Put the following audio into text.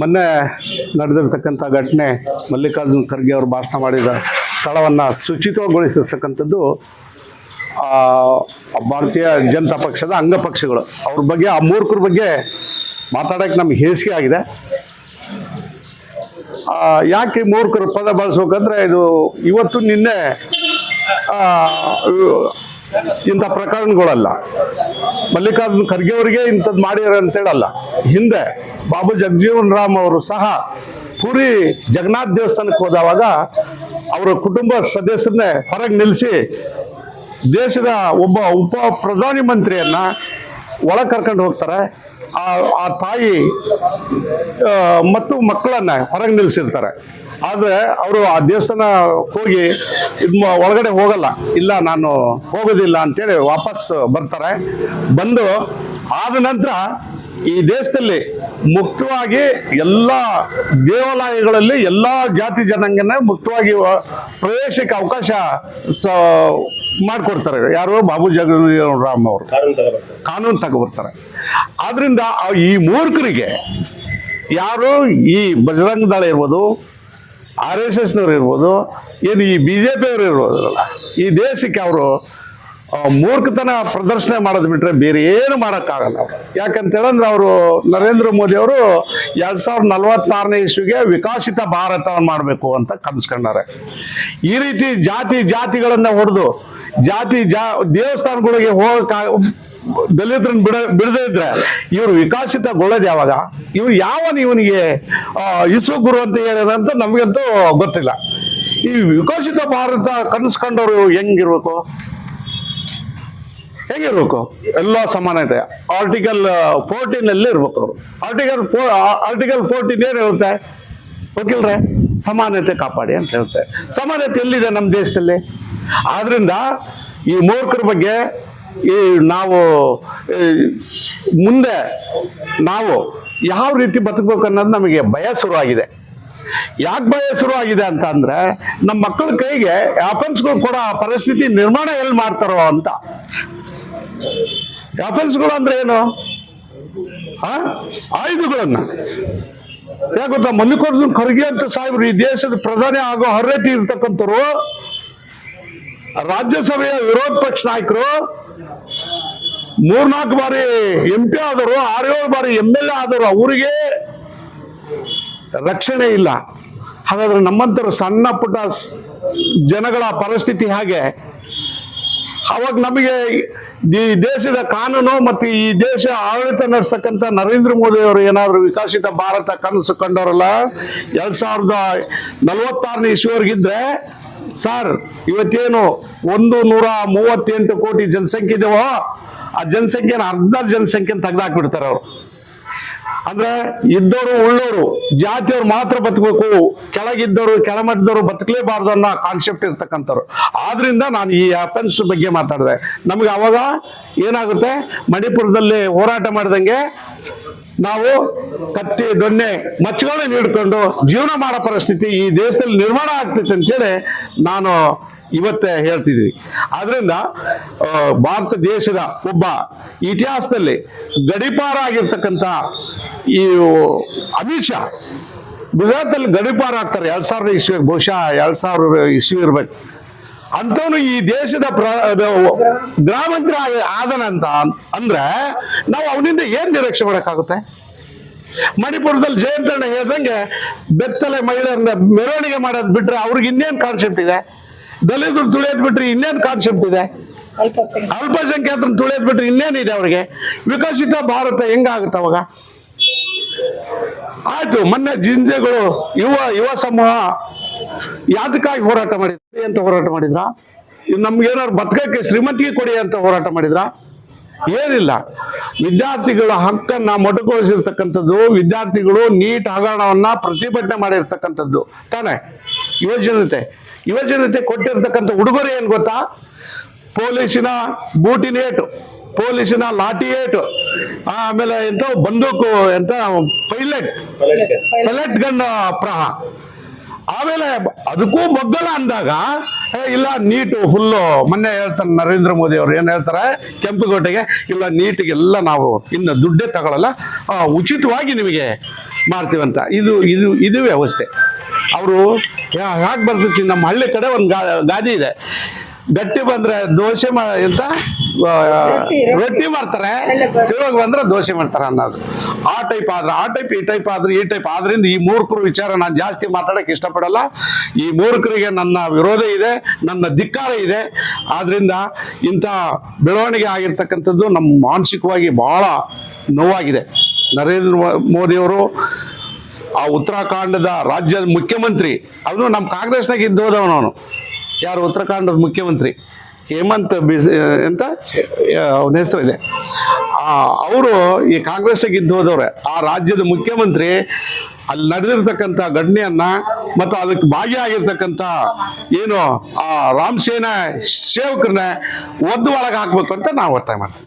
ಮೊನ್ನೆ ನಡೆದಿರ್ತಕ್ಕಂಥ ಘಟನೆ ಮಲ್ಲಿಕಾರ್ಜುನ್ ಖರ್ಗೆ ಅವರು ಭಾಷಣ ಮಾಡಿದ ಸ್ಥಳವನ್ನು ಶುಚಿತ್ವಗೊಳಿಸಿರ್ತಕ್ಕಂಥದ್ದು ಭಾರತೀಯ ಜನತಾ ಪಕ್ಷದ ಅಂಗಪಕ್ಷಗಳು ಅವ್ರ ಬಗ್ಗೆ, ಆ ಮೂರ್ಖರ ಬಗ್ಗೆ ಮಾತಾಡೋಕ್ಕೆ ನಮ್ಗೆ ಹೇಸಿಗೆ ಆಗಿದೆ. ಯಾಕೆ ಮೂರ್ಖರ ಪದ ಬಳಸ್ಬೇಕಂದ್ರೆ, ಇದು ಇವತ್ತು ನಿನ್ನೆ ಇಂಥ ಪ್ರಕರಣಗಳಲ್ಲ. ಮಲ್ಲಿಕಾರ್ಜುನ್ ಖರ್ಗೆ ಅವರಿಗೆ ಇಂಥದ್ದು ಮಾಡ್ಯಾರ ಅಂತೇಳಲ್ಲ. ಹಿಂದೆ ಬಾಬು ಜಗಜೀವನ್ ರಾಮ್ ಅವರು ಸಹ ಪುರಿ ಜಗನ್ನಾಥ ದೇವಸ್ಥಾನಕ್ಕೆ ಹೋದವಾಗ ಅವರ ಕುಟುಂಬ ಸದಸ್ಯರನ್ನೇ ಹೊರಗೆ ನಿಲ್ಲಿಸಿ ದೇಶದ ಒಬ್ಬ ಉಪ ಪ್ರಧಾನಿ ಮಂತ್ರಿಯನ್ನ ಒಳಗೆ ಕರ್ಕೊಂಡು ಹೋಗ್ತಾರೆ. ಆ ತಾಯಿ ಮತ್ತು ಮಕ್ಕಳನ್ನ ಹೊರಗೆ ನಿಲ್ಲಿಸಿರ್ತಾರೆ. ಆದರೆ ಅವರು ಆ ದೇವಸ್ಥಾನ ಹೋಗಿ ಒಳಗಡೆ ಹೋಗಲ್ಲ, ಇಲ್ಲ ನಾನು ಹೋಗೋದಿಲ್ಲ ಅಂತೇಳಿ ವಾಪಸ್ ಬರ್ತಾರೆ. ಬಂದು ಆದ ನಂತರ ಈ ದೇಶದಲ್ಲಿ ಮುಕ್ತವಾಗಿ ಎಲ್ಲ ದೇವಾಲಯಗಳಲ್ಲಿ ಎಲ್ಲ ಜಾತಿ ಜನಾಂಗನ ಮುಕ್ತವಾಗಿ ಪ್ರವೇಶಕ್ಕೆ ಅವಕಾಶ ಮಾಡಿಕೊಡ್ತಾರೆ. ಯಾರು? ಬಾಬು ಜಗಜೀವನ್ ರಾಮ್ ಅವರು ಕಾನೂನು ತಗೊಬರ್ತಾರೆ. ಆದ್ರಿಂದ ಈ ಮೂರ್ಖರಿಗೆ ಯಾರು ಈ ಬಜರಂಗ ದಳ ಇರ್ಬೋದು, RSSನವ್ರು ಇರ್ಬೋದು, ಏನು ಈ BJP ಅವರು ಇರ್ಬೋದಲ್ಲ, ಈ ದೇಶಕ್ಕೆ ಅವರು ಮೂರ್ಖತನ ಪ್ರದರ್ಶನ ಮಾಡೋದು ಬಿಟ್ಟರೆ ಬೇರೆ ಏನು ಮಾಡೋಕ್ಕಾಗಲ್ಲ ಅವರು. ಯಾಕಂತೇಳಂದ್ರೆ ಅವರು ನರೇಂದ್ರ ಮೋದಿ ಅವರು 2046ನೇ ಇಸ್ವಿಗೆ ವಿಕಸಿತ ಭಾರತವನ್ನು ಮಾಡಬೇಕು ಅಂತ ಕನಸ್ಕೊಂಡಾರೆ. ಈ ರೀತಿ ಜಾತಿಗಳನ್ನು ಹೊಡೆದು ದೇವಸ್ಥಾನಗಳಿಗೆ ದಲಿತರನ್ನು ಬಿಡದೇ ಇದ್ರೆ ಇವರು ವಿಕಸಿತಗೊಳ್ಳೋದು ಯಾವಾಗ? ಇವನಿಗೆ ಇಸ್ರೋ ಗುರು ಅಂತ ಹೇಳಿದಂತ ನಮಗಂತೂ ಗೊತ್ತಿಲ್ಲ. ಈ ವಿಕಸಿತ ಭಾರತ ಕನಸ್ಕೊಂಡವರು ಹೆಂಗಿರ್ಬೇಕು? ಎಲ್ಲ ಸಮಾನತೆ ಆರ್ಟಿಕಲ್ 14 ಇರ್ಬೇಕು ಅವರು. ಆರ್ಟಿಕಲ್ 14 ಏನು ಹೇಳುತ್ತೆ ವಕೀಲ್ರೆ? ಸಮಾನತೆ ಕಾಪಾಡಿ ಅಂತ ಹೇಳುತ್ತೆ. ಸಮಾನತೆ ಎಲ್ಲಿದೆ ನಮ್ಮ ದೇಶದಲ್ಲಿ? ಆದ್ರಿಂದ ಈ ಮೂರ್ಖರ ಬಗ್ಗೆ ನಾವು ಮುಂದೆ ಯಾವ ರೀತಿ ಬದುಕಬೇಕು ಅನ್ನೋದು ನಮಗೆ ಭಯ ಶುರುವಾಗಿದೆ. ಯಾಕೆ ಭಯ ಶುರುವಾಗಿದೆ ಅಂತ ಅಂದ್ರೆ, ನಮ್ಮ ಮಕ್ಕಳ ಕೈಗೆ ಆಫೆನ್ಸ್ಗಳು ಕೊಡೋ ಪರಿಸ್ಥಿತಿ ನಿರ್ಮಾಣ ಎಲ್ಲಿ ಮಾಡ್ತಾರೋ ಅಂತ. ಆಫೆನ್ಸ್ಗಳು ಅಂದ್ರೆ ಏನು? ಆಯುಧಗಳನ್ನ. ಯಾಕೆ ಗೊತ್ತಾ? ಮಲ್ಲಿಕಾರ್ಜುನ್ ಖರ್ಗೆ ಅಂತ ಸಾಹೇಬ್ರು ಈ ದೇಶದ ಪ್ರಧಾನಿ ಆಗೋ ಅರ್ಹತೆ ಇರ್ತಕ್ಕಂಥವ್ರು, ರಾಜ್ಯಸಭೆಯ ವಿರೋಧ ಪಕ್ಷ ನಾಯಕರು, 3-4 ಬಾರಿ MP ಆದವರು, 6-7 ಬಾರಿ MLA ಆದವರು, ಅವರಿಗೆ ರಕ್ಷಣೆ ಇಲ್ಲ. ಹಾಗಾದ್ರೆ ನಮ್ಮಂತರ ಸಣ್ಣ ಪುಟ್ಟ ಜನಗಳ ಪರಿಸ್ಥಿತಿ ಹಾಗೆ. ಅವಾಗ ನಮಗೆ ಈ ದೇಶದ ಕಾನೂನು ಮತ್ತು ಈ ದೇಶ ಆಡಳಿತ ನಡೆಸ್ತಕ್ಕಂಥ ನರೇಂದ್ರ ಮೋದಿ ಅವರು ಏನಾದರೂ ವಿಕಸಿತ ಭಾರತ ಕನಸು ಕಂಡವರಲ್ಲ 2046ನೇ ಇಸ್ವಿವರೆಗಿದ್ರೆ, ಸರ್ ಇವತ್ತೇನು 138 ಕೋಟಿ ಜನಸಂಖ್ಯೆ ಇದೆಯೋ, ಆ ಜನಸಂಖ್ಯೆನ ಅರ್ಧ ಜನಸಂಖ್ಯೆನ ತೆಗೆದಾಕ್ಬಿಡ್ತಾರೆ ಅವರು. ಅಂದ್ರೆ ಇದ್ದವರು ಉಳ್ಳೋರು ಜಾತಿಯವ್ರು ಮಾತ್ರ ಬದುಕಬೇಕು, ಕೆಳಗಿದ್ದವರು ಕೆಳಮಟ್ಟದವರು ಬದುಕಲೇಬಾರ್ದು ಅನ್ನೋ ಕಾನ್ಸೆಪ್ಟ್ ಇರ್ತಕ್ಕಂಥವ್ರು. ಆದ್ರಿಂದ ನಾನು ಈ ಅಫೆನ್ಸ್ ಬಗ್ಗೆ ಮಾತಾಡಿದೆ. ನಮ್ಗೆ ಅವಾಗ ಏನಾಗುತ್ತೆ? ಮಣಿಪುರದಲ್ಲಿ ಹೋರಾಟ ಮಾಡಿದಂಗೆ ನಾವು ಕತ್ತಿ ದೊಣ್ಣೆ ಮಚ್ಚಗಳನ್ನ ಹಿಡ್ಕೊಂಡು ಜೀವನ ಮಾಡೋ ಪರಿಸ್ಥಿತಿ ಈ ದೇಶದಲ್ಲಿ ನಿರ್ಮಾಣ ಆಗ್ತೈತೆ ಅಂತೇಳಿ ನಾನು ಇವತ್ತೇ ಹೇಳ್ತಿದ್ವಿ. ಆದ್ರಿಂದ ಭಾರತ ದೇಶದ ಒಬ್ಬ ಇತಿಹಾಸದಲ್ಲಿ ಗಡಿಪಾರ ಆಗಿರ್ತಕ್ಕಂಥ ಈ ಅಮಿತ್ ಶಾ ಗುಜರಾತಲ್ಲಿ ಗಡಿಪಾರ ಆಗ್ತಾರೆ 2000 ಇಸ್ವಿ, ಬಹುಶಃ 2000 ಇಸ್ವಿ ಇರ್ಬೇಕು. ಅಂಥವನು ಈ ದೇಶದ ಗೃಹ ಮಂತ್ರಿ ಆದನಂತ ಅಂದ್ರೆ ನಾವು ಅವನಿಂದ ಏನ್ ನಿರೀಕ್ಷೆ ಮಾಡೋಕ್ಕಾಗುತ್ತೆ? ಮಣಿಪುರದಲ್ಲಿ ಜಯಂತಣ್ಣ ಹೇಳ್ದಂಗೆ ಬೆತ್ತಲೆ ಮಹಿಳೆಯರನ್ನ ಮೆರವಣಿಗೆ ಮಾಡೋದು ಬಿಟ್ರೆ ಅವ್ರಿಗೆ ಇನ್ನೇನು ಕಾನ್ಸೆಪ್ಟ್ ಇದೆ? ದಲಿತರು ತುಳಿಯೋದ್ ಬಿಟ್ರೆ ಇನ್ನೇನು ಕಾನ್ಸೆಪ್ಟ್ ಇದೆ? ಅಲ್ಪಸಂಖ್ಯಾತರನ್ನು ತುಳಿಯೋದ್ ಬಿಟ್ರೆ ಇನ್ನೇನಿದೆ ಅವ್ರಿಗೆ? ವಿಕಸಿತ ಭಾರತ ಹೆಂಗಾಗುತ್ತೆ ಅವಾಗ? ಆಯ್ತು, ಮೊನ್ನೆ ಜಿಂಜೆಗಳು ಯುವ ಸಮೂಹ ಯಾತಕ್ಕಾಗಿ ಹೋರಾಟ ಮಾಡಿದ್ರಿ ಅಂತ ಹೋರಾಟ ಮಾಡಿದ್ರ? ನಮ್ಗೇನಾದ್ರು ಬದುಕಕ್ಕೆ ಶ್ರೀಮಂತಿಗೆ ಕೊಡಿ ಅಂತ ಹೋರಾಟ ಮಾಡಿದ್ರ? ಏನಿಲ್ಲ. ವಿದ್ಯಾರ್ಥಿಗಳ ಹಕ್ಕನ್ನ ಮೊಟಕುಗೊಳಿಸಿರ್ತಕ್ಕಂಥದ್ದು, ವಿದ್ಯಾರ್ಥಿಗಳು ನೀಟ್ ಹಗರಣವನ್ನ ಪ್ರತಿಭಟನೆ ಮಾಡಿರ್ತಕ್ಕಂಥದ್ದು ತಾನೆ. ಯುವಜನತೆ ಕೊಟ್ಟಿರ್ತಕ್ಕಂಥ ಉಡುಗೊರೆ ಏನ್ ಗೊತ್ತಾ? ಪೊಲೀಸಿನ ಬೂಟಿನ ಏಟು, ಪೊಲೀಸಿನ ಲಾಠಿ ಏಟು, ಆಮೇಲೆ ಎಂತ ಬಂದೂಕು, ಎಂತ ಪೈಲಟ್ ಗನ್ ಪ್ರಹಾರ. ಆಮೇಲೆ ಅದಕ್ಕೂ ಬಗ್ಗಲ್ಲ ಅಂದಾಗ ಇಲ್ಲ ನೀಟು ಫುಲ್ಲು ಮೊನ್ನೆ ಹೇಳ್ತಾರೆ ನರೇಂದ್ರ ಮೋದಿ ಅವರು ಏನು ಹೇಳ್ತಾರೆ ಕೆಂಪುಕೋಟೆಗೆ, ಇಲ್ಲ ನೀಟಿಗೆಲ್ಲ ನಾವು ಇನ್ನು ದುಡ್ಡೇ ತಗೊಳ್ಳಲ್ಲ, ಉಚಿತವಾಗಿ ನಿಮಗೆ ಮಾಡ್ತೀವಂತ. ಇದು ವ್ಯವಸ್ಥೆ. ಅವರು ಯಾಕೆ ಬರ್ತೈತಿ, ನಮ್ಮ ಹಳ್ಳಿ ಕಡೆ ಒಂದು ಗಾದಿ ಇದೆ, ಗಟ್ಟಿ ಬಂದ್ರೆ ದೋಸೆ ಎಂತ ರೊಟ್ಟಿ ಮಾಡ್ತಾರೆ, ಇವಾಗ ಬಂದ್ರೆ ದೋಸೆ ಮಾಡ್ತಾರೆ ಅನ್ನೋದು. ಆ ಟೈಪ್ ಆದ್ರೆ ಆ ಟೈಪ್, ಈ ಟೈಪ್ ಆದ್ರೆ ಈ ಟೈಪ್. ಆದ್ರಿಂದ ಈ ಮೂರ್ಖರು ವಿಚಾರ ನಾನು ಜಾಸ್ತಿ ಮಾತಾಡಕ್ಕೆ ಇಷ್ಟಪಡಲ್ಲ. ಈ ಮೂರ್ಖರಿಗೆ ನನ್ನ ವಿರೋಧ ಇದೆ, ನನ್ನ ಧಿಕ್ಕಾರ ಇದೆ. ಆದ್ರಿಂದ ಇಂಥ ಬೆಳವಣಿಗೆ ಆಗಿರ್ತಕ್ಕಂಥದ್ದು ನಮ್ಮ ಮಾನಸಿಕವಾಗಿ ಬಹಳ ನೋವಾಗಿದೆ. ನರೇಂದ್ರ ಮೋದಿಯವರು ಆ ಉತ್ತರಾಖಂಡದ ರಾಜ್ಯದ ಮುಖ್ಯಮಂತ್ರಿ, ಅವನು ನಮ್ಮ ಕಾಂಗ್ರೆಸ್ನಾಗ ಇದ್ದೋದವನು. ಅವನು ಯಾರು ಉತ್ತರಾಖಂಡದ ಮುಖ್ಯಮಂತ್ರಿ ಹೇಮಂತ್ ಅಂತ ಅವನ ಹೆಸರು ಇದೆ. ಅವರು ಈ ಕಾಂಗ್ರೆಸ್ನಾಗ ಇದ್ದೋದವ್ರೆ. ಆ ರಾಜ್ಯದ ಮುಖ್ಯಮಂತ್ರಿ ಅಲ್ಲಿ ನಡೆದಿರ್ತಕ್ಕಂಥ ಘಟನೆಯನ್ನ ಮತ್ತು ಅದಕ್ಕೆ ಭಾಗಿಯಾಗಿರ್ತಕ್ಕಂಥ ಏನು ಆ ರಾಮ್ ಸೇನಾ ಸೇವಕರನ್ನ ಒದ್ದು ಒಳಗೆ ಹಾಕ್ಬೇಕು ಅಂತ ನಾವು ಒತ್ತಾಯ ಮಾಡ್ತೀವಿ.